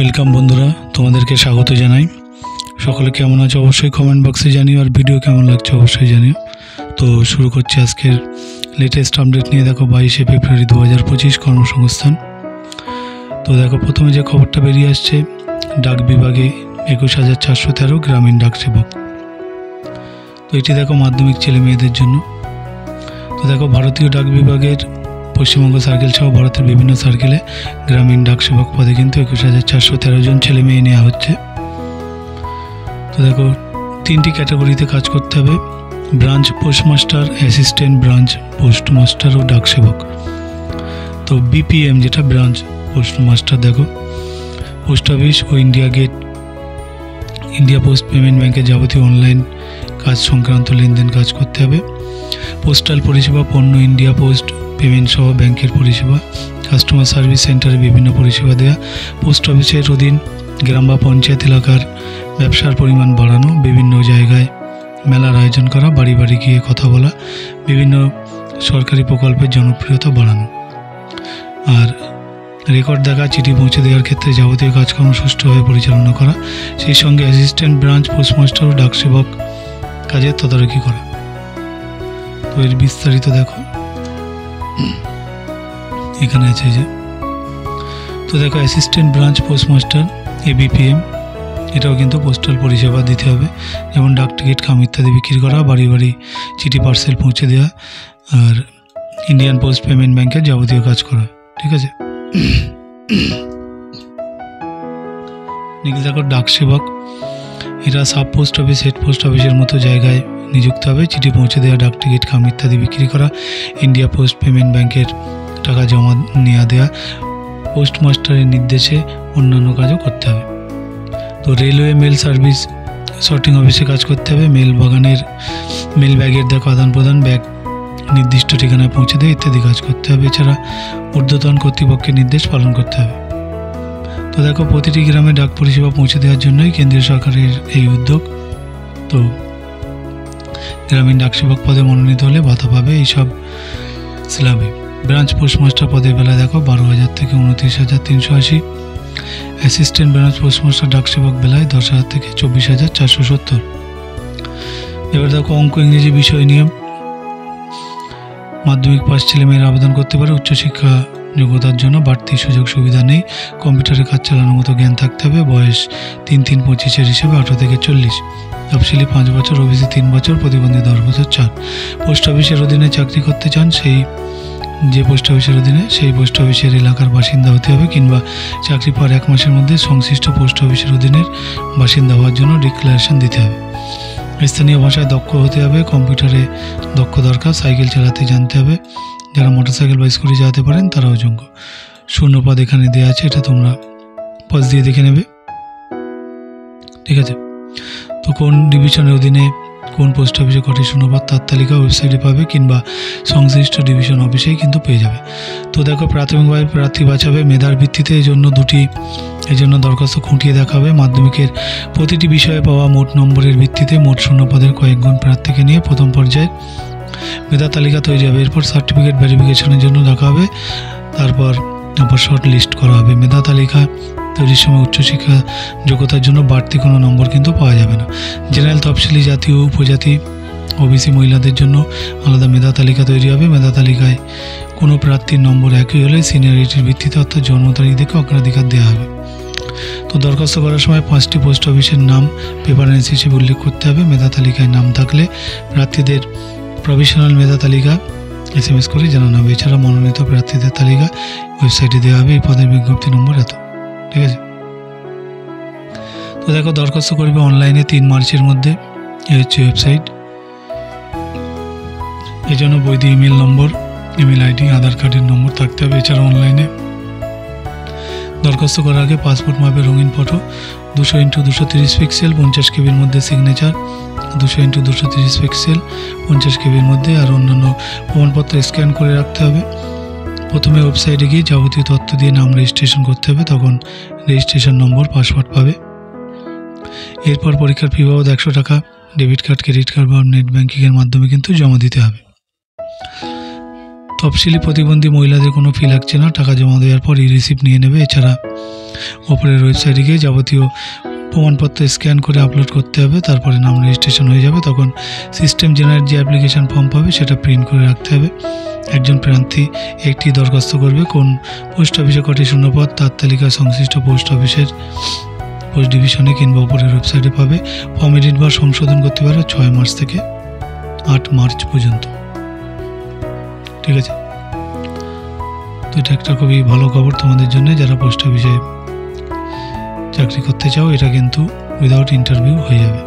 Welcome বন্ধুরা, তোমাদেরকে স্বাগত জানাই। সকলে কেমন আছো অবশ্যই কমেন্ট বক্সে জানিও, আর ভিডিও কেমন লাগছে অবশ্যই জানিও। তো শুরু করছি আজকের লেটেস্ট আপডেট নিয়ে। দেখো 22শে ফেব্রুয়ারি 2025 কর্মসংস্থান। তো দেখো প্রথমে যে খবরটা বেরিয়ে আসছে, ডাক বিভাগে 21,413 গ্রামীণ ডাক সেবক। তো এটি দেখো মাধ্যমিক ছেলে মেয়েদের জন্য। তো দেখো ভারতীয় ডাক বিভাগের পশ্চিমবঙ্গ সার্কেল সহ ভারতের বিভিন্ন সার্কেলে গ্রামীণ ডাক সেবক পদে কিন্তু 21,413 জন ছেলে মেয়ে নেওয়া হচ্ছে। তো দেখো 3টি ক্যাটাগরিতে কাজ করতে হবে: branch postmaster, assistant branch postmaster ও ডাক সেবক। তো বিপিএম যেটা ব্রাঞ্চ পোস্টমাস্টার, দেখো পোস্ট অফিস ও ইন্ডিয়া পোস্ট পেমেন্ট ব্যাংকের যাবতীয় অনলাইন কাজ সংক্রান্ত লেনদেন কাজ করতে হবে। পোস্টাল পরিষেবা, পণ্য ইন্ডিয়া পোস্ট পেমেন্ট সহ ব্যাংকের পরিষেবা, কাস্টমার সার্ভিস সেন্টারে বিভিন্ন পরিষেবা দেওয়া, পোস্ট অফিসের অধীন গ্রাম বা পঞ্চায়েত এলাকার ব্যবসার পরিমাণ বাড়ানো, বিভিন্ন জায়গায় মেলার আয়োজন করা, বাড়ি বাড়ি গিয়ে কথা বলা, বিভিন্ন সরকারি প্রকল্পের জনপ্রিয়তা বাড়ানো, আর রেকর্ড দেখা, চিঠি পৌঁছে দেওয়ার ক্ষেত্রে যাবতীয় কাজকর্ম সুষ্ঠুভাবে পরিচালনা করা, সেই সঙ্গে অ্যাসিস্ট্যান্ট ব্রাঞ্চ পোস্টমাস্টার ও ডাক সেবক কাজের তদারকি করা। তো এর বিস্তারিত দেখো এখানে আছে যে। তো দেখো অ্যাসিস্ট্যান্ট ব্রাঞ্চ পোস্টমাস্টার এবিপিএম, এটাও কিন্তু পোস্টাল পরিষেবা দিতে হবে, যেমন ডাক টিকিট, খাম ইত্যাদি বিক্রি করা, বাড়ি বাড়ি চিঠি পার্সেল পৌঁছে দেওয়া, আর ইন্ডিয়ান পোস্ট পেমেন্ট ব্যাংকের যাবতীয় কাজ করা। ঠিক আছে। দেখো ডাক সেবক, এরা sub post office, head post অফিসের মতো জায়গায় নিযুক্ত হবে। চিঠি পৌঁছে দেওয়া, ডাক টিকিট, খাম ইত্যাদি বিক্রি করা, ইন্ডিয়া পোস্ট পেমেন্ট ব্যাংকের টাকা জমা নেওয়া দেওয়া, পোস্টমাস্টারের নির্দেশে অন্যান্য কাজও করতে হবে। তো রেলওয়ে মেল সার্ভিস সর্টিং অফিসে কাজ করতে হবে। মেল ব্যাগের দেখো আদান প্রদান, ব্যাগ নির্দিষ্ট ঠিকানায় পৌঁছে দেওয়া ইত্যাদি কাজ করতে হবে। এছাড়া ঊর্ধ্বতন কর্তৃপক্ষের নির্দেশ পালন করতে হবে। তো দেখো প্রতিটি গ্রামে ডাক পরিষেবা পৌঁছে দেওয়ার জন্যই কেন্দ্রীয় সরকারের এই উদ্যোগ। তো গ্রামীণ ডাক সেবক পদে মনোনীত হলে ভাতা পাবে এইসব স্ল্যাবে। ব্রাঞ্চ পোস্টমাস্টার পদের বেলায় দেখো 12,000 থেকে 29,380, অ্যাসিস্ট্যান্ট ব্রাঞ্চ পোস্টমাস্টার ডাক সেবক বেলায় 10,000 থেকে 24,470। এবার দেখো অঙ্ক ইংরেজি বিষয় নিয়ে মাধ্যমিক পাস ছেলেমেয়েরা আবেদন করতে পারে। উচ্চশিক্ষা যোগ্যতার জন্য বাড়তি সুযোগ সুবিধা নেই। কম্পিউটারে কাজ চালানোর মতো জ্ঞান থাকতে হবে। বয়স 3-3-25 হিসেবে 18 থেকে 40। তফসিলি 5 বছর, ওবিসি 3 বছর, প্রতিবন্ধী 10 বছর 4। পোস্ট অফিসের অধীনে চাকরি করতে চান যে পোস্ট অফিসের অধীনে সেই পোস্ট অফিসের এলাকার বাসিন্দা হতে হবে, কিংবা চাকরি পাওয়ার 1 মাসের মধ্যে সংশ্লিষ্ট পোস্ট অফিসের অধীনের বাসিন্দা হওয়ার জন্য ডিক্লারেশন দিতে হবে। স্থানীয় ভাষায় দক্ষ হতে হবে। কম্পিউটারে দক্ষ দরকার। সাইকেল চালাতে জানতে হবে। যারা মোটরসাইকেল বা স্কুটি চালাতে পারেন তারাও যোগ্য। শূন্যপদ এখানে দেওয়া আছে, এটা তোমরা পজ দিয়ে দেখে নেবে। ঠিক আছে। তো কোন ডিভিশনের অধীনে কোন পোস্ট অফিসে কটি শূন্যপদ তার তালিকা ওয়েবসাইটে পাবে, কিংবা সংশ্লিষ্ট ডিভিশন অফিসেই কিন্তু পেয়ে যাবে। তো দেখো প্রাথমিকভাবে প্রার্থী বাছাবে মেধার ভিত্তিতে। এই জন্য দরখাস্ত খুঁটিয়ে দেখাবে। মাধ্যমিকের প্রতিটি বিষয়ে পাওয়া মোট নম্বরের ভিত্তিতে মোট শূন্যপদের কয়েক গুণ প্রার্থীকে নিয়ে প্রথম পর্যায়ে মেধা তালিকা তৈরি হবে। এরপর সার্টিফিকেট ভেরিফিকেশনের জন্য দেখা হবে, তারপর শর্ট লিস্ট করা হবে। মেধা তালিকা তৈরির সময় উচ্চশিক্ষা যোগ্যতার জন্য বাড়তি কোনো নম্বর কিন্তু পাওয়া যাবে না। জেনারেল, তফসিলি, জাতি ও উপজাতি, ওবিসি মহিলাদের জন্য আলাদা মেধা তালিকা তৈরি হবে। মেধা তালিকায় কোনো প্রার্থীর নম্বর একই হলে সিনিয়রিটির ভিত্তিতে অর্থাৎ জন্ম তারিখ দেখে অগ্রাধিকার দেওয়া হবে। তো দরখাস্ত করার সময় 5টি পোস্ট অফিসের নাম প্রেফারেন্স হিসেবে উল্লেখ করতে হবে। মেধা তালিকায় নাম থাকলে প্রার্থীদের প্রভিশনাল মেধা তালিকা SMS করে জানানো হবে। এছাড়া মনোনীত প্রার্থীদের তালিকা ওয়েবসাইটে দেওয়া হবে। এই পদের বিজ্ঞপ্তি নম্বর এত। ঠিক আছে। তো দেখো দরখাস্ত করবে অনলাইনে 3 মার্চের মধ্যে। এই হচ্ছে ওয়েবসাইট। এই জন্য বৈধ ইমেল নম্বর, ইমেল আইডি, আধার কার্ডের নম্বর থাকতে হবে। এছাড়া অনলাইনে দরখাস্ত করার আগে পাসপোর্ট মাপের রঙিন ফটো 200x230 পিক্সেল 50 কেবির মধ্যে, সিগনেচার 200x230 পিক্সেল 50 কেবির মধ্যে, আর অন্যান্য প্রমাণপত্র স্ক্যান করে রাখতে হবে। প্রথমে ওয়েবসাইটে গিয়ে যাবতীয় তথ্য দিয়ে নাম রেজিস্ট্রেশন করতে হবে, তখন রেজিস্ট্রেশন নম্বর, পাসওয়ার্ড পাবে। এরপর পরীক্ষার ফি বাবদ 100 টাকা ডেবিট কার্ড, ক্রেডিট কার্ড বা নেট ব্যাঙ্কিংয়ের মাধ্যমে কিন্তু জমা দিতে হবে। তফসিলি প্রতিবন্ধী মহিলাদের কোনো ফি লাগছে না। টাকা জমা দেওয়ার পর ই রিসিপ্ট নিয়ে নেবে। এছাড়া ওপরের ওয়েবসাইটে গিয়ে যাবতীয় প্রমাণপত্র স্ক্যান করে আপলোড করতে হবে, তারপরে নাম রেজিস্ট্রেশন হয়ে যাবে। তখন সিস্টেম জেনারেট যে অ্যাপ্লিকেশান ফর্ম পাবে সেটা প্রিন্ট করে রাখতে হবে। একজন প্রার্থী একটি দরখাস্ত করবে, কোন পোস্ট অফিসে কটি শূন্যপদ তার তালিকা সংশ্লিষ্ট পোস্ট অফিসের পোস্ট ডিভিশনে কিংবা ওপরের ওয়েবসাইটে পাবে। ফর্ম এডিট বা সংশোধন করতে পারে 6 মার্চ থেকে 8 মার্চ পর্যন্ত। ঠিক আছে, তো এটা একটা খুবই ভালো খবর তোমাদের জন্য যারা পোস্ট অফিসে চাকরি করতে চাও। এটা কিন্তু উইদাউট ইন্টারভিউ হয়ে যাবে।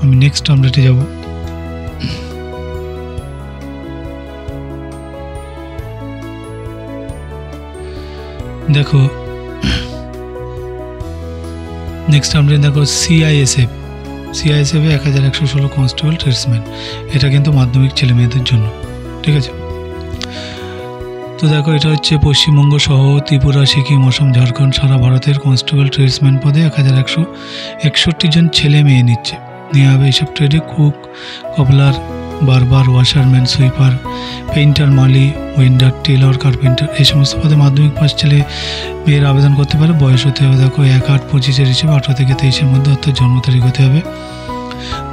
আমি নেক্সট আপডেটে যাব। দেখো নেক্সট আপডেট দেখো, সিআইএসএফ এ 1116 কনস্টেবল ট্রেডসম্যান, এটা কিন্তু মাধ্যমিক ছেলে মেয়েদের জন্য। ঠিক আছে, তো দেখো এটা হচ্ছে পশ্চিমবঙ্গ সহ ত্রিপুরা, সিকিম, অসম, ঝাড়খণ্ড সারা ভারতের কনস্টেবল ট্রেডসম্যান পদে 1161 জন ছেলে মেয়ে নেওয়া হবে। এইসব ট্রেডে কুক, কবলার, বারবার, ওয়াশারম্যান, সুইপার, পেইন্টার, মালি, ওয়েন্ডার, টেলর, কার্পেন্টার এই সমস্ত পদে মাধ্যমিক পাস ছেলে মেয়ের আবেদন করতে পারে। বয়স হতে হবে দেখো 1/8/25 হিসেবে 18 থেকে 23-এর মধ্যে, অর্থাৎ জন্ম তারিখ হতে হবে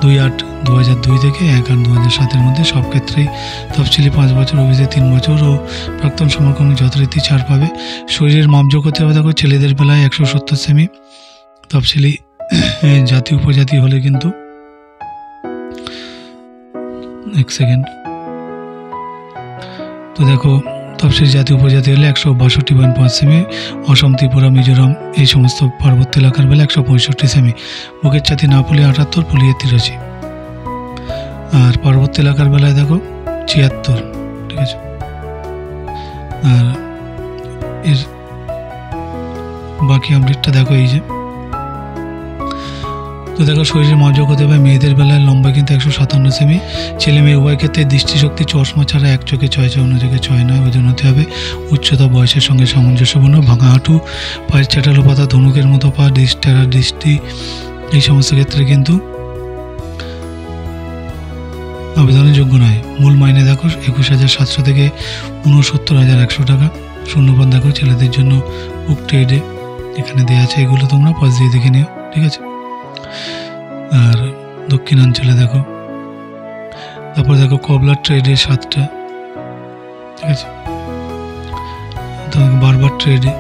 2/8/2002 থেকে 1/8/2007-এর মধ্যে। সব ক্ষেত্রেই তফসিলি 5 বছর, অভিযোগ 3 বছর ও প্রাক্তন সমরকর্মী যথারীতি ছাড় পাবে। শরীরের মাপযোগ হতে হবে দেখো, ছেলেদের বেলায় 170 সেমি, তফসিলি জাতি উপজাতি হলে কিন্তু 1 সেকেন্ড, তো দেখো তফসিলি জাতি উপজাতি হলে 162.5 সেমি, অসম, ত্রিপুরা, মিজোরাম এই সমস্ত পার্বত্য এলাকার বেলা 165 সেমি, বুকের ছাতি না পুলিয়ে 78, পুলিয়ে 83, আর পার্বত্য এলাকার বেলায় দেখো 76। ঠিক আছে, আর এর বাকি আপডেটটা দেখো এই যে, তো দেখো শরীরের মাপযোগ হতে হবে, মেয়েদের বেলায় লম্বা কিন্তু 157 সেমি, ছেলে মেয়ে উভয় ক্ষেত্রে দৃষ্টিশক্তি চশমা ছাড়া এক চোখে 6, অন্য চোখে 6 নয়, ওজন হতে হবে, উচ্চতা বয়সের সঙ্গে সামঞ্জস্যপূর্ণ, ভাঙা হাঁটু, পায়ের চাটালো পাতা, ধনুকের মতো পা, দৃষ্টি এই সমস্ত ক্ষেত্রে কিন্তু আবেদনের যোগ্য নয়। মূল মাইনে দেখো 21,700 থেকে 69,100 টাকা। শূন্যপদ দেখো ছেলেদের জন্য বুক ট্রেডে এখানে দেওয়া আছে, এগুলো তোমরা পজ দিয়ে দেখে নিও। ঠিক আছে, আর দক্ষিণাঞ্চলে দেখো, তারপর দেখো কবলার ট্রেডে 7টা। ঠিক আছে, বারবার ট্রেডে,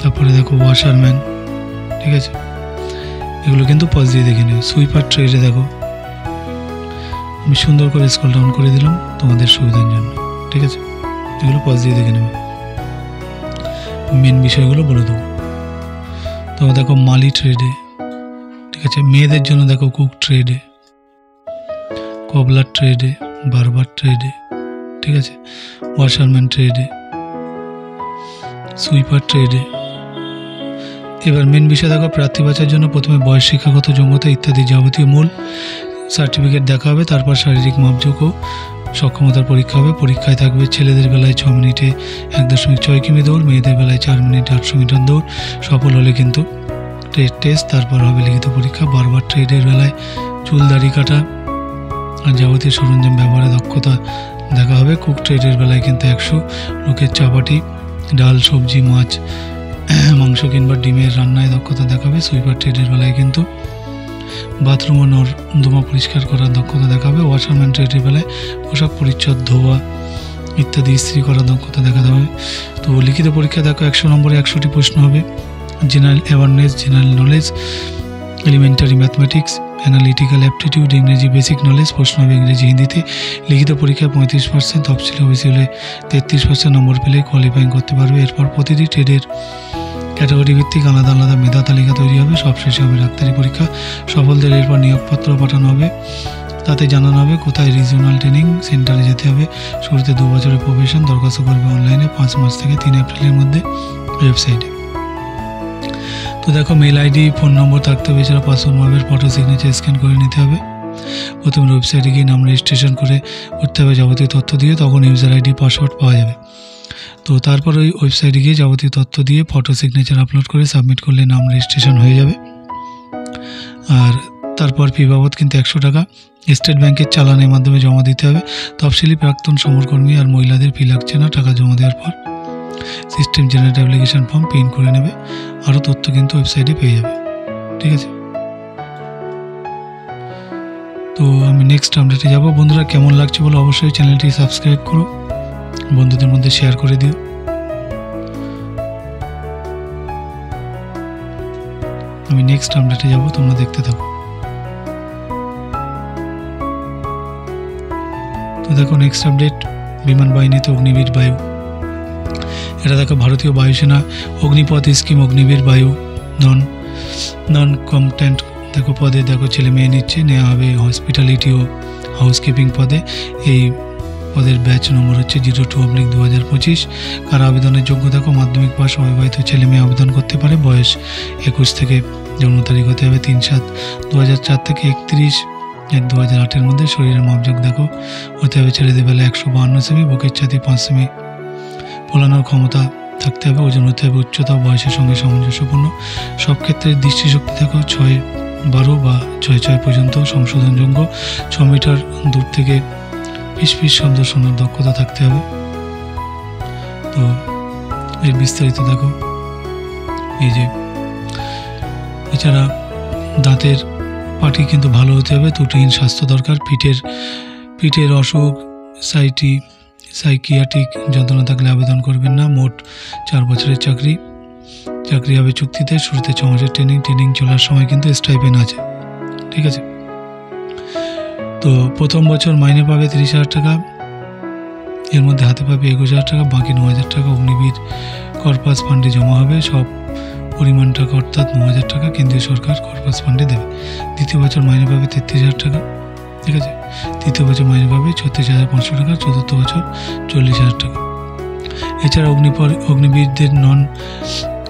তারপরে দেখো ওয়াশারম্যান। ঠিক আছে, এগুলো কিন্তু পজ দিয়ে দেখে নিও। সুইপার ট্রেডে দেখো, আমি সুন্দর করে স্ক্রল ডাউন করে দিলাম তোমাদের সুবিধার জন্য। ঠিক আছে, এগুলো পজ দিয়ে দেখে নেবে, মেন বিষয়গুলো বলে দেবো। তো দেখো মালি ট্রেডে, ঠিক আছে, মেয়েদের জন্য দেখো কুক ট্রেডে, কবলার ট্রেডে, বারবার ট্রেডে। ঠিক আছে, ওয়াশারম্যান ট্রেডে, সুইপার ট্রেডে। এবার মেন বিষয় দেখো, প্রার্থী বাছার জন্য প্রথমে বয়স, শিক্ষাগত যোগ্যতা ইত্যাদি যাবতীয় মূল সার্টিফিকেট দেখা হবে, তারপর শারীরিক মাপযোগ ও সক্ষমতার পরীক্ষা হবে। পরীক্ষায় থাকবে ছেলেদের বেলায় 6 মিনিটে 1.6 কিমি দৌড়, মেয়েদের বেলায় 4 মিনিটে 800 মিটার দৌড়। সফল হলে কিন্তু ট্রেড টেস্ট, তারপর হবে লিখিত পরীক্ষা। বারবার ট্রেডের বেলায় চুল, দাড়ি কাটা আর যাবতীয় সরঞ্জাম ব্যবহারে দক্ষতা দেখা হবে। কুক ট্রেডের বেলায় কিন্তু 100 লোকের চাপাটি, ডাল, সবজি, মাছ, মাংস কিংবা ডিমের রান্নায় দক্ষতা দেখাবে। সুইপার ট্রেডের বেলায় কিন্তু বাথরুম ও নর্দমা পরিষ্কার করার দক্ষতা দেখাবে। ওয়াশারম্যান ট্রেডের বেলায় পোশাক পরিচ্ছদ ধোয়া ইত্যাদি ইস্ত্রি করার দক্ষতা দেখাতে হবে। তো লিখিত পরীক্ষা দেখো 100 নম্বরে 100টি প্রশ্ন হবে। General awareness, general knowledge, elementary mathematics, analytical aptitude, ইংরেজি বেসিক নলেজ। প্রশ্ন হবে ইংরেজি, হিন্দিতে। লিখিত পরীক্ষায় 35%, তফসিলি ওবিসি হলে 33% নম্বর পেলে কোয়ালিফাইং করতে পারবে। এরপর প্রতিটি ট্রেডের ক্যাটাগরি ভিত্তিক আলাদা আলাদা মেধা তালিকা তৈরি হবে। সবশেষে হবে ডাক্তারি পরীক্ষা। সফলদের এরপর নিয়োগপত্র পাঠানো হবে, তাতে জানানো হবে কোথায় রিজিওনাল ট্রেনিং সেন্টারে যেতে হবে। শুরুতে 2 বছরের প্রবেশন, দরখাস্ত করবে অনলাইনে 5 মার্চ থেকে 3 এপ্রিলের মধ্যে ওয়েবসাইটে। তো দেখো মেল আইডি, ফোন নম্বর থাকতে হবে, এছাড়া পাসপোর্ট মাপের ফটো সিগনেচার স্ক্যান করে নিতে হবে। প্রথমে ওয়েবসাইটে গিয়ে নাম রেজিস্ট্রেশন করতে হবে যাবতীয় তথ্য দিয়ে, তখন ইউজার আইডি, পাসওয়ার্ড পাওয়া যাবে। তো তারপর ওই ওয়েবসাইটে গিয়ে যাবতীয় তথ্য দিয়ে ফটো সিগনেচার আপলোড করে সাবমিট করলে নাম রেজিস্ট্রেশন হয়ে যাবে। আর তারপর ফি বাবদ কিন্তু 100 টাকা স্টেট ব্যাংকের চালানের মাধ্যমে জমা দিতে হবে। তফসিলি প্রাক্তন সমরকর্মী আর মহিলাদের ফি লাগছে না টাকা জমা দেওয়ার পর। System generate application form print করে নেবে। আরও তথ্য কিন্তু ওয়েবসাইটে পেয়ে যাবে, ঠিক আছে। তো আমি নেক্সট আপডেটে যাব। বন্ধুরা কেমন লাগছে বলো অবশ্যই, চ্যানেলটি সাবস্ক্রাইব করো, বন্ধুদের মধ্যে শেয়ার করে দিও। আমি নেক্সট আপডেটে যাব, তোমরা দেখতে থাকো। তো দেখো নেক্সট আপডেট, বিমান বাহিনীতে অগ্নিবীর বায়ু। এটা দেখো ভারতীয় বায়ুসেনা অগ্নিপথ স্কিম অগ্নিবীর বায়ু নন কমপ্যাটেন্ট দেখো পদে দেখো ছেলে মেয়ে নেওয়া হবে হসপিটালিটি ও হাউসকিপিং পদে। এই পদের ব্যাচ নম্বর হচ্ছে 02/2025। কারা আবেদনের যোগ্য দেখো মাধ্যমিক পাস অবিবাহিত ছেলে মেয়ে আবেদন করতে পারে। বয়স 21 থেকে, জন্ম তারিখ হতে হবে 3/7/2004 থেকে 31/1/2008 মধ্যে। শরীরের মাপযোগ দেখো হতে হবে ছেলেদের বেলা 152 সেমি, বুকের ছাতি 5 সেমি, ফোলানোর ক্ষমতা থাকতে হবে, ওজন হতে হবে উচ্চতা বয়সের সঙ্গে সামঞ্জস্যপূর্ণ। সব ক্ষেত্রে দৃষ্টিশক্তি দেখো 6/12 বা 6/6 পর্যন্ত সংশোধনযোগ্য। 6 মিটার দূর থেকে ফিস শব্দ শোনার দক্ষতা থাকতে হবে। তো এর বিস্তারিত দেখো, এই যে এছাড়া দাঁতের পাটি কিন্তু ভালো হতে হবে, ত্রুটিহীন স্বাস্থ্য দরকার। পিঠের অসুখ সাইকিয়াট্রিক যন্ত্রণা থাকলে আবেদন করবেন না। মোট 4 বছরের চাকরি হবে চুক্তিতে। শুরুতে 6 মাসের ট্রেনিং চলার সময় কিন্তু স্টাইপেন্ড আছে, ঠিক আছে। তো প্রথম বছর মাইনে পাবে 30,000 টাকা, এর মধ্যে হাতে পাবে 21,000 টাকা, বাকি 9,000 টাকা অগ্নিবীর কর্পাস ফান্ডে জমা হবে। সব পরিমাণ টাকা অর্থাৎ 9,000 টাকা কেন্দ্রীয় সরকার কর্পাস ফান্ডে দেবে। দ্বিতীয় বছর মাইনে পাবে 33,000 টাকা, ঠিক আছে। তৃতীয় বছর মাইনে পাবে 36,500 টাকা, চতুর্থ বছর 40,000 টাকা। এছাড়া অগ্নিবীরদের নন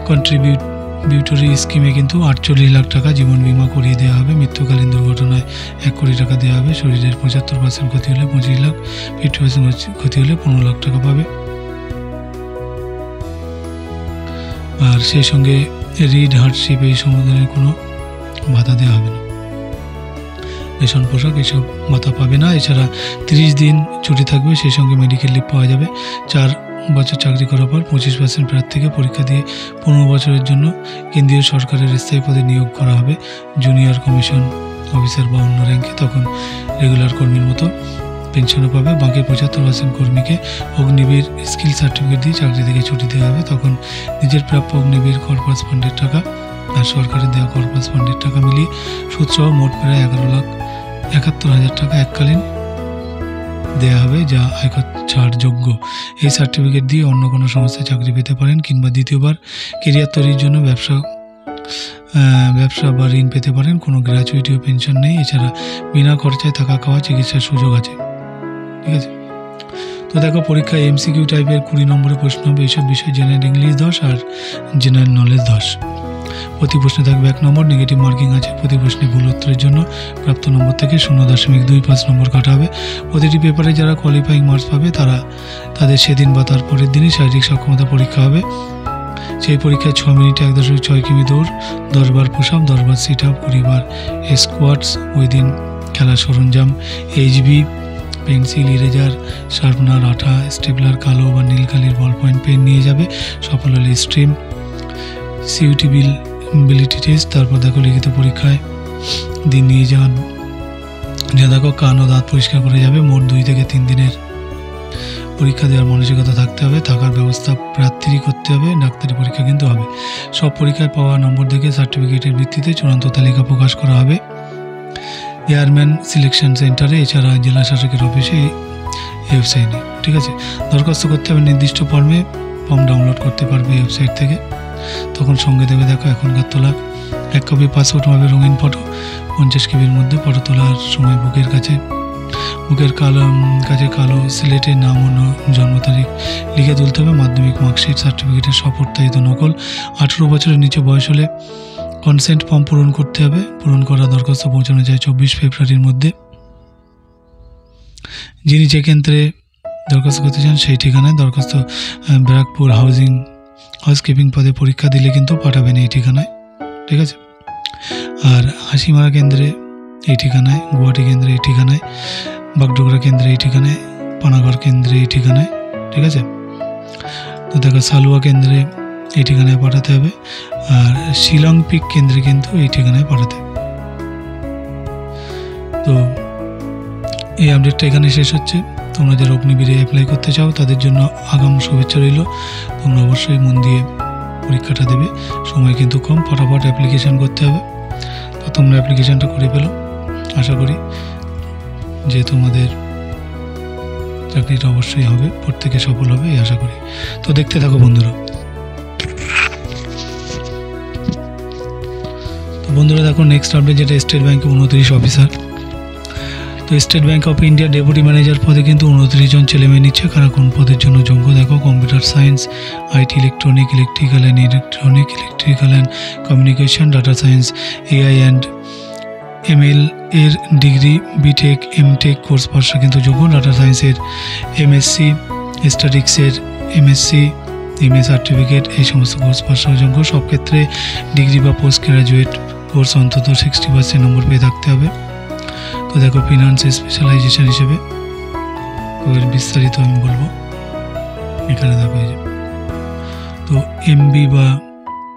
কন্ট্রিবিউটরি স্কিমে কিন্তু 48 লাখ টাকা জীবন বিমা করিয়ে দেওয়া হবে। মৃত্যুকালীন দুর্ঘটনায় 1 কোটি টাকা দেওয়া হবে। শরীরের 75% ক্ষতি হলে 25 লাখ, 50% ক্ষতি হলে 15 লাখ টাকা পাবে। আর সেই সঙ্গে রিড হার্ডশিপ এই সমাধানের কোনো ভাতা দেওয়া হবে না। রেশন পোশাক এসব ভাতা পাবে না। এছাড়া 30 দিন ছুটি থাকবে, সেই সঙ্গে মেডিকেল লিভ পাওয়া যাবে। 4 বছর চাকরি করার পর 25% প্রার্থীকে পরীক্ষা দিয়ে 15 বছরের জন্য কেন্দ্রীয় সরকারের স্থায়ী পদে নিয়োগ করা হবে। জুনিয়র কমিশন অফিসার বা অন্য র্যাঙ্কে, তখন রেগুলার কর্মীর মতো পেনশনও পাবে। বাকি 75% কর্মীকে অগ্নিবীর স্কিল সার্টিফিকেট দিয়ে চাকরি থেকে ছুটি দেওয়া হবে। তখন নিজের প্রাপ্য অগ্নিবীর কর্পাস ফান্ডের টাকা আর সরকারের দেওয়া কর্পাস ফান্ডের টাকা মিলিয়ে সুদসহ মোট প্রায় 11,71,000 টাকা এককালীন দেওয়া হবে, যা আয়কর ছাড় যোগ্য। এই সার্টিফিকেট দিয়ে অন্য কোনো সংস্থায় চাকরি পেতে পারেন, কিংবা দ্বিতীয়বার কেরিয়ার তৈরির জন্য ব্যবসা বা ঋণ পেতে পারেন। কোনো গ্র্যাচুইটি ও পেনশন নেই। এছাড়া বিনা খরচায় থাকা খাওয়া চিকিৎসার সুযোগ আছে, ঠিক আছে। তো দেখো পরীক্ষায় MCQ টাইপের 20 নম্বরের প্রশ্ন হবে। এইসব বিষয় জেনারেল ইংলিশ 10 আর জেনারেল নলেজ 10। প্রতি প্রশ্নে থাকবে 1 নম্বর, নেগেটিভ মার্কিং আছে। প্রতি প্রশ্নে ভুল উত্তরের জন্য প্রাপ্ত নম্বর থেকে 0.25 নম্বর কাটা হবে। প্রতিটি পেপারে যারা কোয়ালিফাইং মার্কস পাবে তাদের সেদিন বা তার পরের দিনই শারীরিক সক্ষমতা পরীক্ষা হবে। সেই পরীক্ষায় 6 মিনিটে 1.6 কিমি দৌড়, 10 বার পুশ আপ, 10 বার সিট আপ, 20 বার স্কোয়াটস। ওই দিন খেলার সরঞ্জাম HB, পেন্সিল, ইরেজার, শার্পনার, আঠা, স্টেপলার, কালো বা নীল কালির বল পয়েন্ট পেন নিয়ে যাবে। সফল হলে স্ট্রিম CUT বিলিটি টেস্ট। তারপর দেখো লিখিত পরীক্ষায় দিন নিয়ে যাওয়ার দেখো কান ও দাঁত পরিষ্কার করে যাবে। মোট 2 থেকে 3 দিনের পরীক্ষা দেওয়ার মানসিকতা থাকতে হবে। থাকার ব্যবস্থা প্রার্থীরই করতে হবে। ডাক্তারি পরীক্ষা কিন্তু হবে। সব পরীক্ষায় পাওয়া নম্বর থেকে সার্টিফিকেটের ভিত্তিতে চূড়ান্ত তালিকা প্রকাশ করা হবে এয়ারম্যান সিলেকশন সেন্টারে, এছাড়া জেলা শাসকের অফিসে এই ওয়েবসাইটে, ঠিক আছে। দরখাস্ত করতে হবে নির্দিষ্ট ফর্ম ডাউনলোড করতে পারবে এই ওয়েবসাইট থেকে। তখন সঙ্গে দেবে দেখো এখনকার তোলা 1 কপি পাসপোর্ট হবে, রঙিন ফটো 50 কেবির মধ্যে। ফটো তোলার সময় বুকের কাছে কালো সিলেটের নাম ও জন্ম তারিখ লিখে তুলতে হবে। মাধ্যমিক মার্কশিট, সার্টিফিকেটের সপত্তায়িত নকল। 18 বছরের নিচে বয়স হলে কনসেন্ট ফর্ম পূরণ করতে হবে। পূরণ করা দরখাস্ত পৌঁছানো যায় 24 ফেব্রুয়ারির মধ্যে। যিনি যে কেন্দ্রে দরখাস্ত করতে চান সেই ঠিকানায় দরখাস্ত ব্যারাকপুর হাউসকিপিং পদে পরীক্ষা দিলে কিন্তু পাঠাবেন এই ঠিকানায়, ঠিক আছে। আর হাসিমারা কেন্দ্রে এই ঠিকানায়, গুয়াহাটি কেন্দ্রে এই ঠিকানায়, বাগডোগরা কেন্দ্রে এই ঠিকানায়, পানাগড় কেন্দ্রে এই ঠিকানায়, ঠিক আছে। তো দেখো সালুয়া কেন্দ্রে এই ঠিকানায় পাঠাতে হবে, আর শিলং পিক কেন্দ্রে কিন্তু এই ঠিকানায় পাঠাতে হবে। তো এই আপডেটটা এখানে শেষ হচ্ছে। তোমরা যারা অগ্নিবীরে অ্যাপ্লাই করতে চাও তাদের জন্য আগাম শুভেচ্ছা রইল। তোমরা অবশ্যই মন দিয়ে পরীক্ষাটা দেবে, সময় কিন্তু কম, ফটাফট অ্যাপ্লিকেশান করতে হবে। তো তোমরা অ্যাপ্লিকেশানটা করে ফেলো, আশা করি যে তোমাদের চাকরিটা অবশ্যই হবে, প্রত্যেকে সফল হবে এই আশা করি। তো দেখতে থাকো বন্ধুরা। তো বন্ধুরা দেখো নেক্সট আপডেট, যেটা স্টেট ব্যাঙ্কে 29 অফিসার। তো state bank of India deputy manager পদে কিন্তু 29 জন ছেলেমেয়ে নিচ্ছে। কারা কোন পদের জন্য যোগ্য দেখো, computer science, IT, electronic, electrical and communication, data science, AI and ML এর ডিগ্রি, বিটেক, এমটেক কোর্স পাশে কিন্তু যোগ্য। ডাটা সায়েন্সের এমএসসি, স্ট্যাটিক্সের এমএসসি, এমএ সার্টিফিকেট, এই সমস্ত কোর্স পাশে যোগ্য। সব ক্ষেত্রে ডিগ্রি বা পোস্ট গ্রাজুয়েট কোর্স অন্তত 60% নম্বর পেয়ে থাকতে হবে। তো দেখো ফিনান্স স্পেশালাইজেশন হিসেবে, ওর বিস্তারিত আমি বলবো এখানে দেখো। এই যে তো এমবি বা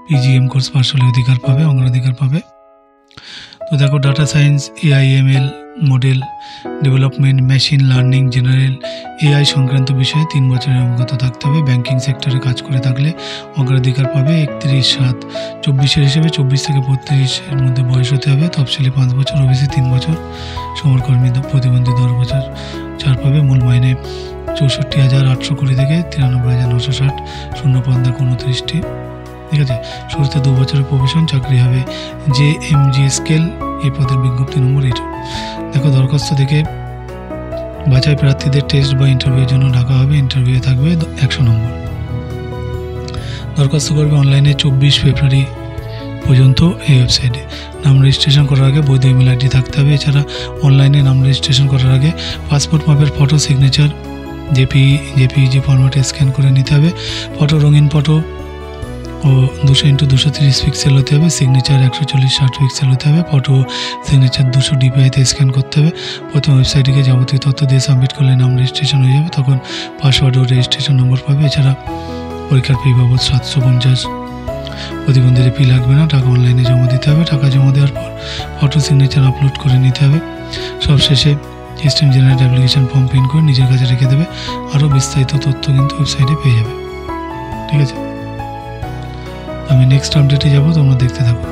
পিজিএম কোর্স পাশ হলে অধিকার পাবে, অগ্রাধিকার পাবে। তো দেখো data science, AIML, model development, machine learning, general AI সংক্রান্ত বিষয়ে 3 বছরের অভিজ্ঞতা থাকতে হবে। ব্যাংকিং সেক্টরে কাজ করে থাকলে অগ্রাধিকার পাবে। 31/7/24 হিসেবে 24 থেকে 35-এর মধ্যে বয়স হতে হবে। তফসিলি 5 বছর, ওবিসি 3 বছর, সমরকর্মী প্রতিবন্ধী 10 বছর ছাড় পাবে। মূল মাইনে 64,820 থেকে 93,960, শূন্য পদ দেখো 29টি। ঠিক আছে, শুরুতে 2 বছরের প্রবেশন, চাকরি হবে JMG স্কেল, এই পদের বিজ্ঞপ্তি নম্বর 8। দেখো দরখাস্ত থেকে বাছাই প্রার্থীদের টেস্ট বা ইন্টারভিউর জন্য ডাকা হবে। ইন্টারভিউ থাকবে 100 নম্বর। দরখাস্ত করবে অনলাইনে 24 ফেব্রুয়ারি পর্যন্ত এই ওয়েবসাইটে। নাম রেজিস্ট্রেশন করার আগে বৈধ ইমেল আইডি থাকতে হবে। এছাড়া অনলাইনে নাম রেজিস্ট্রেশন করার আগে পাসপোর্ট মাপের ফটো, সিগনেচার জেপিইজি ফরম্যাটে স্ক্যান করে নিতে হবে। ফটো রঙিন ফটো ও 200x230 পিক্সেল হতে হবে। সিগনেচার 140-60 পিক্সেল হতে হবে। ফটো সিগনেচার 200 DPI-তে স্ক্যান করতে হবে। প্রথম ওয়েবসাইটটিকে যাবতীয় তথ্য দিয়ে সাবমিট করলে নাম রেজিস্ট্রেশন হয়ে যাবে, তখন পাসওয়ার্ড ও রেজিস্ট্রেশন নম্বর পাবে। এছাড়া পরীক্ষার ফি বাবদ 750, প্রতিবন্ধীর ফি লাগবে না, টাকা অনলাইনে জমা দিতে হবে। টাকা জমা দেওয়ার পর ফটো সিগনেচার আপলোড করে নিতে হবে। সবশেষে system generate application form print করে নিজের কাছে রেখে দেবে। আরও বিস্তারিত তথ্য কিন্তু ওয়েবসাইটে পেয়ে যাবে। ঠিক আছে, আমি নেক্সট আপডেটে যাব, তোমরা দেখতে থাকো।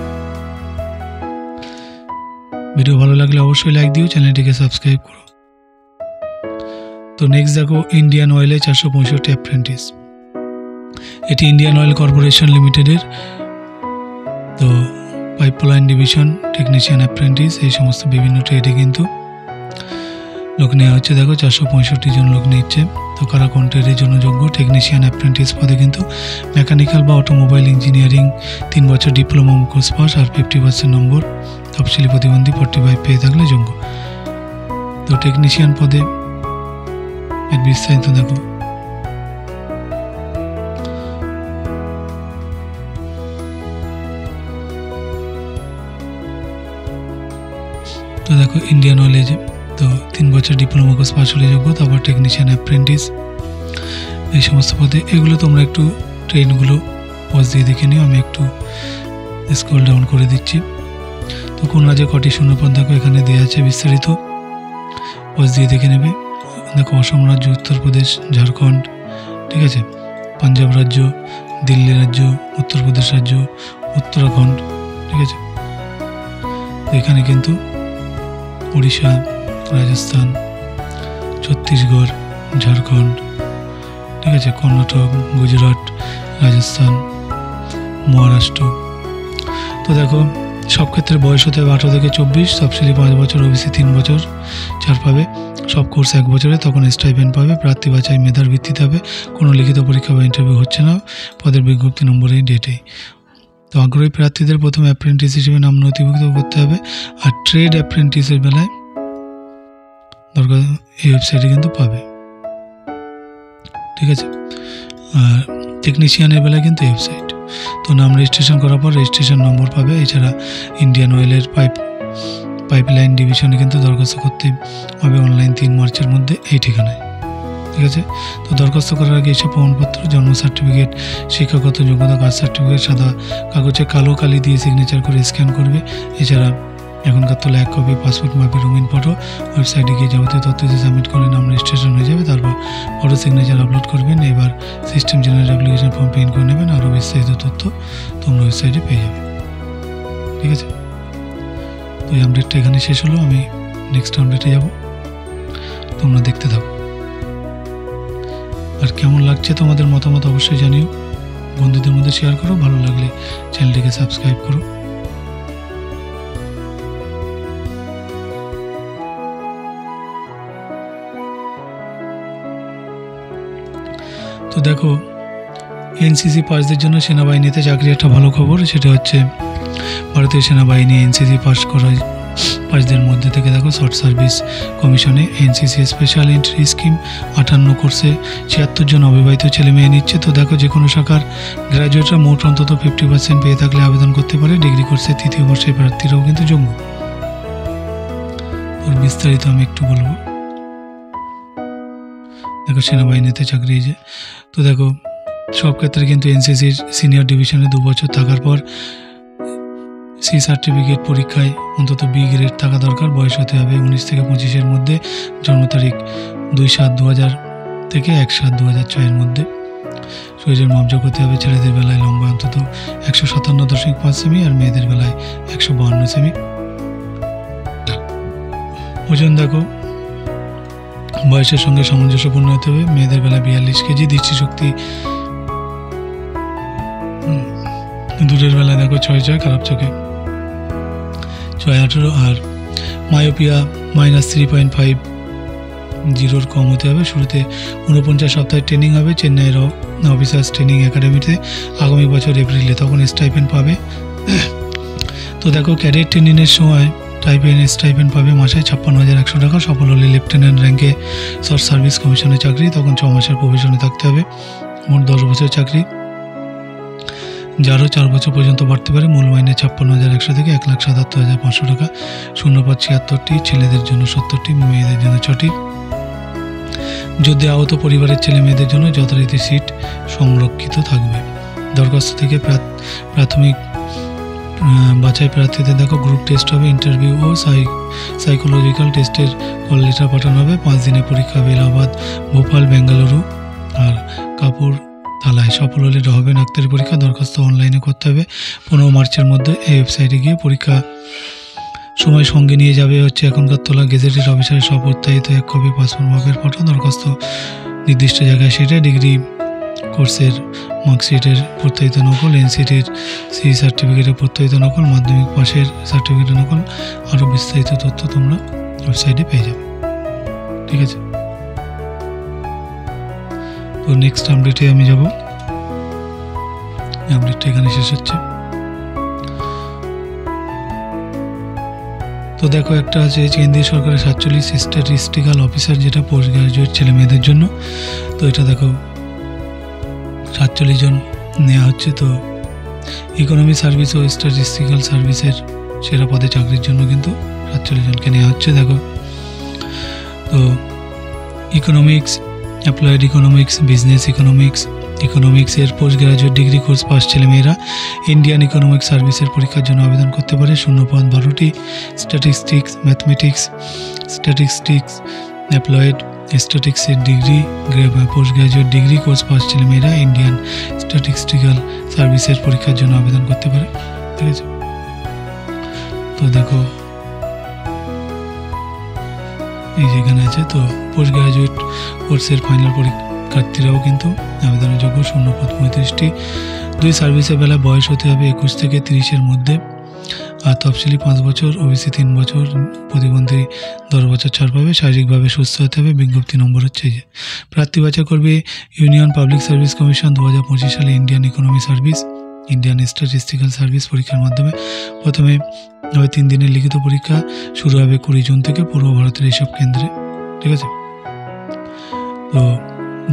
ভিডিও ভালো লাগলে অবশ্যই লাইক দিও, চ্যানেলটিকে সাবস্ক্রাইব করো। তো নেক্সট দেখো ইন্ডিয়ান অয়েলে 465 অ্যাপ্রেন্টিস। এটি ইন্ডিয়ান অয়েল কর্পোরেশন লিমিটেডের তো পাইপলাইন ডিভিশন টেকনিশিয়ান অ্যাপ্রেন্টিস, এই সমস্ত বিভিন্ন ট্রেডে কিন্তু লোক নেওয়া হচ্ছে। দেখো 465 জন লোক নিচ্ছে। তো কারা কোন ট্রেডের জন্য যোগ্য, টেকনিশিয়ান অ্যাপ্রেন্টিস পদে কিন্তু মেকানিক্যাল বা অটোমোবাইল ইঞ্জিনিয়ারিং 3 বছর ডিপ্লোমা কোর্স পাস আর 50% নম্বর, তফসিলি প্রতিবন্ধী 45 পেয়ে থাকলে যোগ্য। তো টেকনিশিয়ান পদে এর বিস্তারিত দেখো। তো দেখো ইন্ডিয়ান অয়েলে তো 3 বছর ডিপ্লোমা কোর্স পাস হলে যোগ্য। তারপর টেকনিশিয়ান অ্যাপ্রেন্টিস, এই সমস্ত পদে। এগুলো তোমরা একটু ট্রেনগুলো পজ দিয়ে দেখে নিও, আমি একটু স্ক্রল ডাউন করে দিচ্ছি। তো কোন রাজ্যে কটি শূন্যপদ দেখো এখানে দেওয়া আছে বিস্তারিত, পজ দিয়ে দেখে নেবে। দেখো অসম রাজ্য, উত্তরপ্রদেশ, ঝাড়খণ্ড, ঠিক আছে, পাঞ্জাব রাজ্য, দিল্লি রাজ্য, উত্তরপ্রদেশ রাজ্য, উত্তরাখণ্ড, ঠিক আছে। তো এখানে কিন্তু উড়িষ্যা, রাজস্থান, ছত্তিশগড়, ঝাড়খণ্ড, ঠিক আছে, কর্ণাটক, গুজরাট, রাজস্থান, মহারাষ্ট্র। তো দেখো সব ক্ষেত্রে বয়স হতে হবে 18 থেকে 24, তফসিলি 5 বছর, ওবিসি 3 বছর ছাড় পাবে। সব কোর্স 1 বছরে, তখন স্টাইপেন্ড পাবে। প্রার্থী বাছাই মেধার ভিত্তিতে হবে, কোনো লিখিত পরীক্ষা বা ইন্টারভিউ হচ্ছে না। পদের বিজ্ঞপ্তি নম্বর এই ডেটেই। তো আগ্রহী প্রার্থীদের প্রথম অ্যাপ্রেন্টিস হিসেবে নাম নথিভুক্ত করতে হবে। আর ট্রেড অ্যাপ্রেন্টিসের বেলায় দরকার এই ওয়েবসাইটে কিন্তু পাবে, ঠিক আছে। আর টেকনিশিয়ানের বেলায় কিন্তু ওয়েবসাইট। তো নাম রেজিস্ট্রেশন করার পর রেজিস্ট্রেশন নম্বর পাবে। এছাড়া ইন্ডিয়ান অয়েলের পাইপলাইন ডিভিশনে কিন্তু দরখাস্ত করতে হবে অনলাইন 3 মার্চের মধ্যে এই ঠিকানায়। ঠিক আছে। তো দরখাস্ত করার আগে এসব প্রমাণপত্র, জন্ম সার্টিফিকেট, শিক্ষাগত যোগ্যতা, কাস্ট সার্টিফিকেট সাদা কাগজে কালো কালি দিয়ে সিগনেচার করে স্ক্যান করবে। এছাড়া এখনকার তোলা 1 কপি পাসপোর্ট মাপের রঙিন ফটো ওয়েবসাইটে গিয়ে যাবতীয় তথ্য দিয়ে সাবমিট করে নাম রেজিস্ট্রেশন হয়ে যাবে। তারপর ফটো সিগনেচার আপলোড করবেন। এবার system generate application form print করে নেবেন। আরও বিস্তারিত তথ্য তোমরা ওয়েবসাইটে পেয়ে যাবে। ঠিক আছে। তো এই আপডেটটা এখানে শেষ হলো। আমি নেক্সট আপডেটে যাব, তোমরা দেখতে থাকো। আর কেমন লাগছে তোমাদের মতামত অবশ্যই জানিও, বন্ধুদের মধ্যে শেয়ার করো, ভালো লাগলে চ্যানেলটিকে সাবস্ক্রাইব করো। তো দেখো, এনসিসি পাসদের জন্য সেনাবাহিনীতে চাকরি একটা ভালো খবর। সেটা হচ্ছে ভারতীয় সেনাবাহিনী এনসিসি পাসদের মধ্যে থেকে দেখো শর্ট সার্ভিস কমিশনে এনসিসি স্পেশাল এন্ট্রি স্কিম 58 কোর্সে 76 জন অবিবাহিত ছেলে মেয়ে নিচ্ছে। তো দেখো, যে কোনো শাখার গ্র্যাজুয়েটরা মোট অন্তত 50% পেয়ে থাকলে আবেদন করতে পারে। ডিগ্রি কোর্সে 3য় বর্ষের প্রার্থীরাও কিন্তু যোগ্য। ওর বিস্তারিত আমি একটু বলবো। দেখো, সেনাবাহিনীতে চাকরি যে, তো দেখো সব ক্ষেত্রে কিন্তু এনসিসির সিনিয়র ডিভিশনে 2 বছর থাকার পর সি সার্টিফিকেট পরীক্ষায় অন্তত বি গ্রেড থাকা দরকার। বয়স হতে হবে 19 থেকে 25-এর মধ্যে। জন্ম তারিখ 2/7/2000 থেকে 1/7/2006 মধ্যে। শরীরের মাপযোগ হতে হবে ছেলেদের বেলায় লম্বা অন্তত 157.5 সেমি আর মেয়েদের বেলায় 152 সেমি। ওজন দেখো বয়সের সঙ্গে সামঞ্জস্যপূর্ণ হতে হবে। মেয়েদের বেলায় 42 কেজি। দৃষ্টিশক্তি দূরের বেলায় দেখো 6/6, খারাপ চোখে 6/18 আর মায়োপিয়া -3.50 কম হতে হবে। শুরুতে 49 সপ্তাহের ট্রেনিং হবে চেন্নাইয়ের অফিসার্স ট্রেনিং একাডেমিতে আগামী বছর এপ্রিলে, তখন স্টাইপেন্ড পাবে। তো দেখো, ক্যাডেট ট্রেনিংয়ের সময় স্টাইপেন্ড পাবে মাসে 56,100 টাকা। সফল হলে লেফটেন্যান্ট র্যাঙ্কে শর্ট সার্ভিস কমিশনের চাকরি, তখন 6 মাসের প্রভিশনে থাকতে হবে। মোট 10 বছর চাকরি, যারও 4 বছর পর্যন্ত বাড়তে পারে। মূল মাইনে 56,100 থেকে 1,77,500 টাকা। শূন্যপদ 76টি, ছেলেদের জন্য 70টি, মেয়েদের জন্য 6টি। যুদ্ধে আহত পরিবারের ছেলে মেয়েদের জন্য যথারীতি সিট সংরক্ষিত থাকবে। দরখাস্ত থেকে প্রাথমিক বাছাই প্রার্থীদের দেখো গ্রুপ টেস্ট হবে, ইন্টারভিউ ও সাইকোলজিক্যাল টেস্টের কল লেটার পাঠানো হবে। 5 দিনের পরীক্ষা হবে এলাহাবাদ, ভোপাল, বেঙ্গালুরু আর কাপুরথালায়। সফল হলে হবে ডাক্তারি পরীক্ষা। দরখাস্ত অনলাইনে করতে হবে 15 মার্চের মধ্যে। এই ওয়েবসাইটে গিয়ে পরীক্ষা সময় সঙ্গে নিয়ে যাবে হচ্ছে এখনকার তোলা গেজেটেড অফিসারের স্বপ্রত্যায়িত 1 কপি পাসপোর্ট মাপের ফটো। দরখাস্ত নির্দিষ্ট জায়গায় সেটা ডিগ্রি কোর্সের মার্কশিটের প্রত্যায়িত নকল, এনসিটির সি সার্টিফিকেটের প্রত্যায়িত নকল, মাধ্যমিক পাশের সার্টিফিকেটের নকল। আরও বিস্তারিত তথ্য তোমরা ওয়েবসাইটে পেয়ে যাবে। ঠিক আছে। তো নেক্সট আপডেটে আমি যাব। আপডেটটা এখানে শেষ হচ্ছে। তো দেখো, একটা আছে কেন্দ্রীয় সরকারের 47 স্ট্যাটিস্টিক্যাল অফিসার, যেটা পোস্ট গ্রাজুয়েট ছেলে মেয়েদের জন্য। তো এটা দেখো 47 জন নেওয়া হচ্ছে। তো ইকোনমি সার্ভিস ও স্ট্যাটিস্টিক্যাল সার্ভিসের সেরা পদে চাকরির জন্য কিন্তু 47 জনকে নেওয়া হচ্ছে। দেখো, তো ইকোনমিক্স, অ্যাপ্লাইড ইকোনমিক্স, বিজনেস ইকোনমিক্সের post graduate degree course pass ছেলে মেয়েরা ইন্ডিয়ান ইকোনমিক সার্ভিসের পরীক্ষার জন্য আবেদন করতে পারে। শূন্যপদ 12টি। স্ট্যাটিস্টিক্স, ম্যাথমেটিক্স, অ্যাপ্লাইড স্ট্যাটিস্টিক্সের degree post graduate degree course pass ছেলে মেয়েরা ইন্ডিয়ান স্ট্যাটিস্টিক্যাল সার্ভিসের পরীক্ষার জন্য আবেদন করতে পারে। ঠিক আছে। তো দেখো, এই যেখানে আছে, তো পোস্ট গ্রাজুয়েট কোর্সের ফাইনাল পরীক্ষার্থীরাও কিন্তু আবেদনের যোগ্য। শূন্যপদ 35টি। 2 সার্ভিসের বেলা বয়স হতে হবে 21 থেকে 30-এর মধ্যে। আর তফসিলি 5 বছর, ওবিসি 3 বছর, প্রতিবন্ধী 10 বছর ছাড় পাবে। শারীরিকভাবে সুস্থ হতে হবে। বিজ্ঞপ্তি নম্বর হচ্ছে যে প্রার্থী বাছাই করবে ইউনিয়ন পাবলিক সার্ভিস কমিশন। 2025 সালে Indian economy service, Indian statistical service পরীক্ষার মাধ্যমে। প্রথমে হবে 3 দিনের লিখিত পরীক্ষা, শুরু হবে 20 জুন থেকে পূর্ব ভারতের এইসব কেন্দ্রে। ঠিক আছে। তো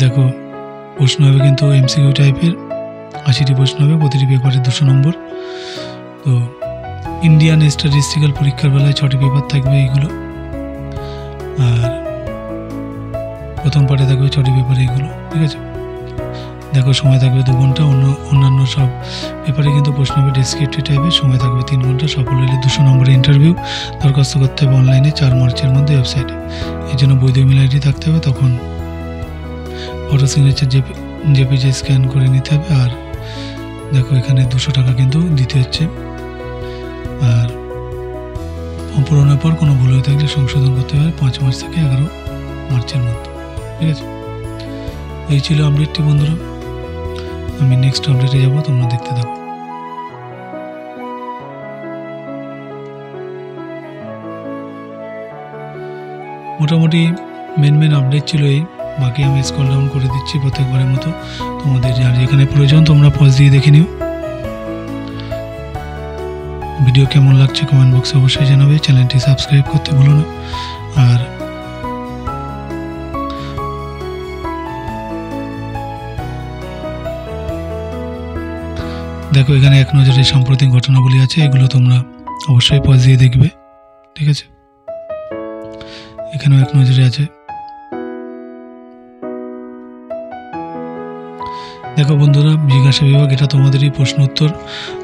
দেখো, প্রশ্ন হবে কিন্তু এমসিকিউ টাইপের, 80টি প্রশ্ন হবে, প্রতিটি পেপারে 200 নম্বর। তো ইন্ডিয়ান স্ট্যাটিস্টিক্যাল পরীক্ষার বেলায় 6টি পেপার থাকবে এইগুলো। আর প্রথম পার্টে থাকবে 6টি পেপারে এগুলো, ঠিক আছে। দেখো সময় থাকবে 2 ঘন্টা, অন্যান্য সব পেপারে কিন্তু প্রশ্ন হবে ডেসক্রিপটিভ টাইপের, সময় থাকবে 3 ঘন্টা। সফল হলে 200 নম্বরের ইন্টারভিউ। দরখাস্ত করতে হবে অনলাইনে 4 মার্চের মধ্যে ওয়েবসাইটে। এর জন্য বৈধ ইমেল আইডি থাকতে হবে। তখন ফটো সিগনেচার জেপিজি স্ক্যান করে নিতে হবে। আর দেখো এখানে 200 টাকা কিন্তু দিতে হচ্ছে। আর ফর্ম পূরণের পর কোনো ভুল হয়ে থাকলে সংশোধন করতে হবে 5 মার্চ থেকে 11 মার্চের মধ্যে, ঠিক আছে। এই ছিল আপডেটটি বন্ধুরা। আমি নেক্সট আপডেটে যাব, তোমরা দেখতে থাকো। মোটামুটি মেন আপডেট ছিল এই। বাকি আমি স্ক্রল ডাউন করে দিচ্ছি প্রত্যেকবারের মতো। তোমাদের যার যেখানে প্রয়োজন তোমরা পজ দিয়ে দেখে নিও। ভিডিও কেমন লাগছে কমেন্ট বক্সে অবশ্যই জানাবে। চ্যানেলটি সাবস্ক্রাইব করতে ভুলো না। আর দেখো এখানে এক নজরে সাম্প্রতিক ঘটনাবলী আছে, এগুলো তোমরা অবশ্যই পজ দিয়ে দেখবে, ঠিক আছে। এখানেও এক নজরে আছে। দেখো বন্ধুরা, জিজ্ঞাসা বিভাগ এটা তোমাদেরই প্রশ্ন উত্তর।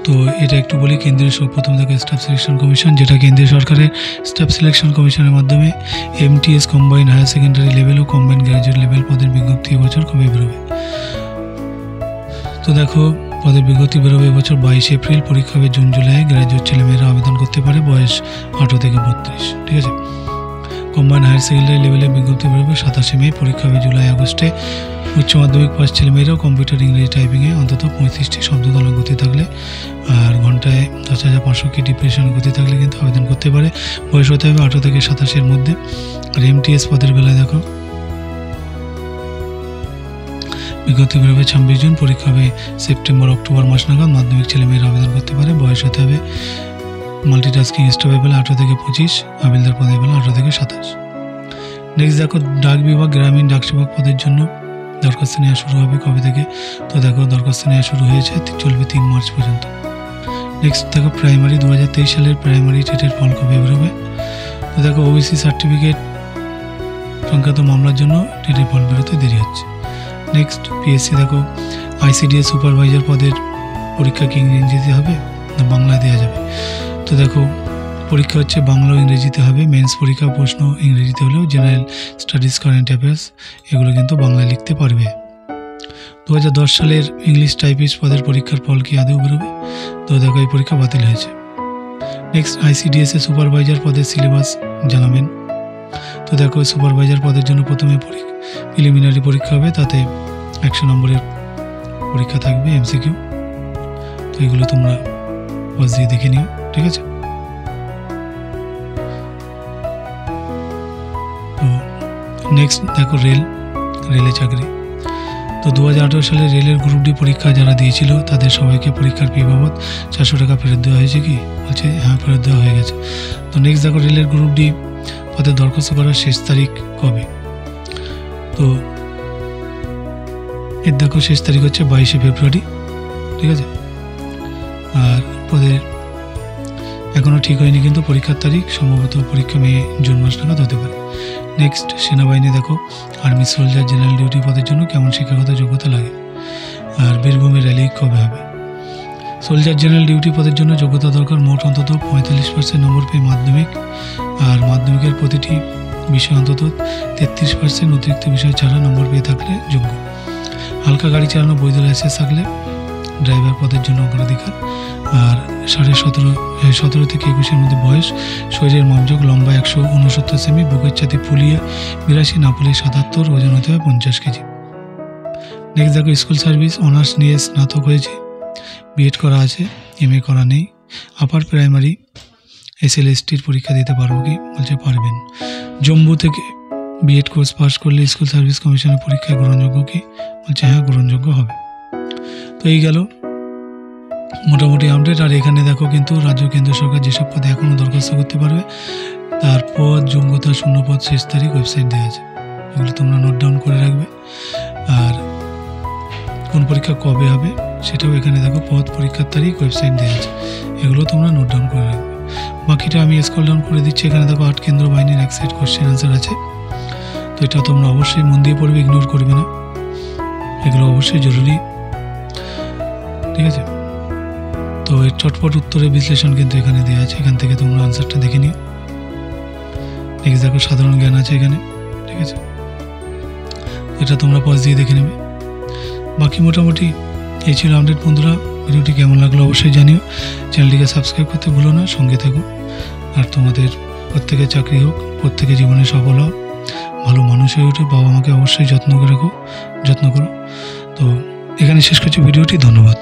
তো এটা একটু বলি, কেন্দ্রীয় প্রথম থেকে স্টাফ সিলেকশন কমিশন, যেটা কেন্দ্রীয় সরকারের স্টাফ সিলেকশন কমিশনের মাধ্যমে MTS combined higher secondary level ও কম্বাইন্ড গ্র্যাজুয়েট লেভেল পদের বিজ্ঞপ্তি এবছর কবে বেরোবে। তো দেখো পদের বিজ্ঞপ্তি বেরোবে এবছর 22 এপ্রিল। পরীক্ষা হবে জুন জুলাই। গ্র্যাজুয়েট ছেলেমেয়েরা আবেদন করতে পারে, বয়স 18 থেকে 32, ঠিক আছে। কম্বাইন্ড হায়ার সেকেন্ডারি লেভেলের বিজ্ঞপ্তি বেরোবে 27 মে। পরীক্ষা হবে জুলাই আগস্টে। উচ্চ মাধ্যমিক পাস ছেলেমেয়েরাও কম্পিউটার ইংরেজি টাইপিংয়ে অন্তত 35টি শব্দতলা গতি থাকলে আর ঘন্টায় 10,500 কি ডিপ্রেশন গতি থাকলে কিন্তু আবেদন করতে পারে। বয়স হতে হবে 18 থেকে 27 মধ্যে। আর MTS পদের বেলায় দেখো বিজ্ঞপ্তি বেরোবে 26 জুন। পরীক্ষা হবে সেপ্টেম্বর অক্টোবর মাস নাগাদ। মাধ্যমিক ছেলেমেয়েরা আবেদন করতে পারে। বয়স হতে হবে মাল্টিটাস্কিং স্টাফের বেলা 18 থেকে 25, হাবিলদার পদের বেলা 18 থেকে 27। নেক্সট দেখো ডাক বিভাগ গ্রামীণ ডাক সেবক পদের জন্য দরখাস্ত নেওয়া শুরু হবে কবে থেকে। তো দেখো দরখাস্ত নেওয়া শুরু হয়েছে, চলবে 3 মার্চ পর্যন্ত। নেক্সট দেখো প্রাইমারি 2023 সালের প্রাইমারি টেটের ফল কবে বেরোবে। তো দেখো OBC সার্টিফিকেট সংক্রান্ত মামলার জন্য টেটের ফল বেরোতে দেরি হচ্ছে। নেক্সট PSC দেখো ICDS সুপারভাইজার পদের পরীক্ষা কি ইংরেজিতে হবে না বাংলায় দেওয়া যাবে। তো দেখো পরীক্ষা হচ্ছে বাংলা ও ইংরেজিতে হবে। মেন্স পরীক্ষা প্রশ্ন ইংরেজিতে হলেও জেনারেল স্টাডিজ কারেন্ট অ্যাফেয়ার্স এগুলো কিন্তু বাংলায় লিখতে পারবে। 2010 সালের ইংলিশ টাইপিস্ট পদের পরীক্ষার ফল কি আদৌ বেরোবে। তো দেখো এই পরীক্ষা বাতিল হয়েছে। নেক্সট ICDS এ সুপারভাইজার পদের সিলেবাস জানাবেন। তো দেখো সুপারভাইজার পদের জন্য প্রথমে প্রিলিমিনারি পরীক্ষা হবে, তাতে 100 নম্বরের পরীক্ষা থাকবে MCQ। তো এগুলো তোমরা পজ দিয়ে দেখে নিও, ঠিক আছে। তো নেক্সট দেখো রেলে চাকরি। তো 2018 সালে রেলের গ্রুপ ডি পরীক্ষা যারা দিয়েছিল তাদের সবাইকে পরীক্ষার ফি বাবদ 400 টাকা ফেরত দেওয়া হয়েছে কি বলছে, হ্যাঁ ফেরত দেওয়া হয়ে গেছে। তো নেক্সট দেখো রেলের গ্রুপ ডি পদে দরখাস্ত করার শেষ তারিখ কবে। তো এর দেখো শেষ তারিখ হচ্ছে 22 ফেব্রুয়ারি, ঠিক আছে। আর পদের এখনও ঠিক হয়নি কিন্তু পরীক্ষার তারিখ, সম্ভবত পরীক্ষা জুন মাস নাগাদ হতে পারে। নেক্সট সেনাবাহিনী দেখো আর্মি সোলজার জেনারেল ডিউটি পদের জন্য কেমন শিক্ষাগত যোগ্যতা লাগে। আর বীরভূমের র্যালি কবে হবে। সোলজার জেনারেল ডিউটি পদের জন্য যোগ্যতা দরকার মোট অন্তত 45% নম্বর পেয়ে মাধ্যমিক, আর মাধ্যমিকের প্রতিটি বিষয় অন্তত 33% অতিরিক্ত বিষয় ছাড়া নম্বর পেয়ে থাকলে যোগ্য। হালকা গাড়ি চালানো বৈধ লাইসেন্স থাকলে ড্রাইভার পদের জন্য অগ্রাধিকার। আর 17.5 থেকে 21 মধ্যে বয়স, শরীরের মাপযোগ লম্বা 169 সেমি, বুকের ছাতি ফুলিয়ে 82, না ফুলিয়ে 77, ওজন হতে হবে 50 কেজি। নেক্সট দেখো স্কুল সার্ভিস অনার্স নিয়ে স্নাতক হয়েছে, বিএড করা আছে, MA করা নেই। আপার প্রাইমারি SLSTর পরীক্ষা দিতে পারবো কি বলছে পারবেন। জম্মু থেকে বিএড কোর্স পাস করলে স্কুল সার্ভিস কমিশনের পরীক্ষায় গ্রহণযোগ্য কি বলছে হ্যাঁ গ্রহণযোগ্য হবে। তো এই গেল মোটামুটি আপডেট। আর এখানে দেখো কিন্তু রাজ্য কেন্দ্র সরকার যেসব পদে এখনও দরখাস্ত করতে পারবে তার পদ, যোগ্যতা, শূন্যপদ, শেষ তারিখ ওয়েবসাইট দেওয়া আছে, এগুলো তোমরা নোট ডাউন করে রাখবে। আর কোন পরীক্ষা কবে হবে সেটাও এখানে দেখো পদ, পরীক্ষার তারিখ, ওয়েবসাইট দেওয়া আছে, এগুলো তোমরা নোট ডাউন করে রাখবে। বাকিটা আমি স্ক্রল ডাউন করে দিচ্ছি। এখানে দেখো 8 কেন্দ্র বাহিনীর এক সাইড কোশ্চেন আনসার আছে। তো এটা তোমরা অবশ্যই মন দিয়ে পড়বে, ইগনোর করবে না, এগুলো অবশ্যই জরুরি। ঠিক আছে, তো এর চটপট উত্তরের বিশ্লেষণ কিন্তু এখানে দেওয়া আছে, এখান থেকে তোমরা আনসারটা দেখে নিও। নেক্সট দেখো সাধারণ জ্ঞান আছে এখানে। ঠিক আছে, এটা তোমরা পজ দিয়ে দেখে নেবে। বাকি মোটামুটি এই ছিল আপডেট। বন্ধুরা, ভিডিওটি কেমন লাগলো অবশ্যই জানিও, চ্যানেলটিকে সাবস্ক্রাইব করতে ভুলো না, সঙ্গে থেকো। আর তোমাদের প্রত্যেকের চাকরি হোক, প্রত্যেকে জীবনে সফল হোক, ভালো মানুষ হয়ে ওঠে, বাবা মাকে অবশ্যই যত্ন করো। তো এখানে শেষ করছি ভিডিওটি, ধন্যবাদ।